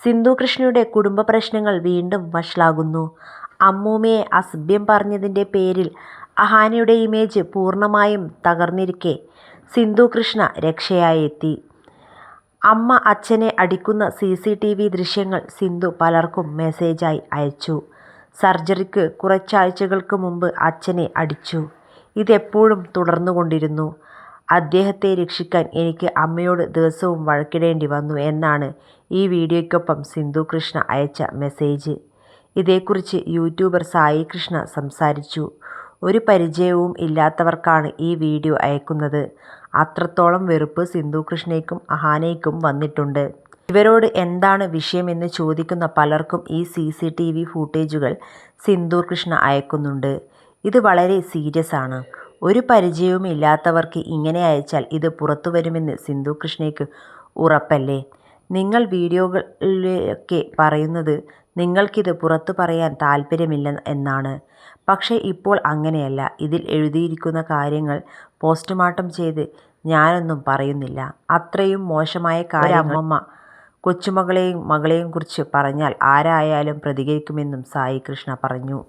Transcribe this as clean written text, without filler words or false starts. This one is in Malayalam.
സിന്ധു കൃഷ്ണയുടെ കുടുംബ പ്രശ്നങ്ങൾ വീണ്ടും വഷളാകുന്നു. അമ്മൂമ്മയെ അസഭ്യം പറഞ്ഞതിൻ്റെ പേരിൽ അഹാനയുടെ ഇമേജ് പൂർണ്ണമായും തകർന്നിരിക്കെ സിന്ധു കൃഷ്ണ രക്ഷയായി എത്തി. അമ്മ അച്ഛനെ അടിക്കുന്ന CCTV ദൃശ്യങ്ങൾ സിന്ധു പലർക്കും മെസ്സേജായി അയച്ചു. സർജറിക്ക് കുറച്ചാഴ്ചകൾക്ക് മുമ്പ് അച്ഛനെ അടിച്ചു. ഇതെപ്പോഴും തുടർന്നുകൊണ്ടിരുന്നു. അദ്ദേഹത്തെ രക്ഷിക്കാൻ എനിക്ക് അമ്മയോട് ദിവസവും വഴക്കിടേണ്ടി വന്നു എന്നാണ് ഈ വീഡിയോയ്ക്കൊപ്പം സിന്ധു കൃഷ്ണ അയച്ച മെസ്സേജ്. ഇതേക്കുറിച്ച് യൂട്യൂബർ സായി കൃഷ്ണ സംസാരിച്ചു. ഒരു പരിചയവും ഇല്ലാത്തവർക്കാണ് ഈ വീഡിയോ അയക്കുന്നത്. അത്രത്തോളം വെറുപ്പ് സിന്ധു കൃഷ്ണയ്ക്കും അഹാനയ്ക്കും വന്നിട്ടുണ്ട്. ഇവരോട് എന്താണ് വിഷയമെന്ന് ചോദിക്കുന്ന പലർക്കും ഈ CCTV ഫൂട്ടേജുകൾ സിന്ധു കൃഷ്ണ അയക്കുന്നുണ്ട്. ഇത് വളരെ സീരിയസ് ആണ്. ഒരു പരിചയവും ഇല്ലാത്തവർക്ക് ഇങ്ങനെ അയച്ചാൽ ഇത് പുറത്തു വരുമെന്ന് സിന്ധു കൃഷ്ണയ്ക്ക് ഉറപ്പല്ലേ? നിങ്ങൾ വീഡിയോകളിലൊക്കെ പറയുന്നത് നിങ്ങൾക്കിത് പുറത്തു പറയാൻ താല്പര്യമില്ല എന്നാണ്. പക്ഷേ ഇപ്പോൾ അങ്ങനെയല്ല. ഇതിൽ എഴുതിയിരിക്കുന്ന കാര്യങ്ങൾ പോസ്റ്റ്മോർട്ടം ചെയ്ത് ഞാനൊന്നും പറയുന്നില്ല. അത്രയും മോശമായ കാര്യം അമ്മമ്മ കൊച്ചുമകളെയും മകളെയും കുറിച്ച് പറഞ്ഞാൽ ആരായാലും പ്രതികരിക്കുമെന്നും സായി കൃഷ്ണ പറഞ്ഞു.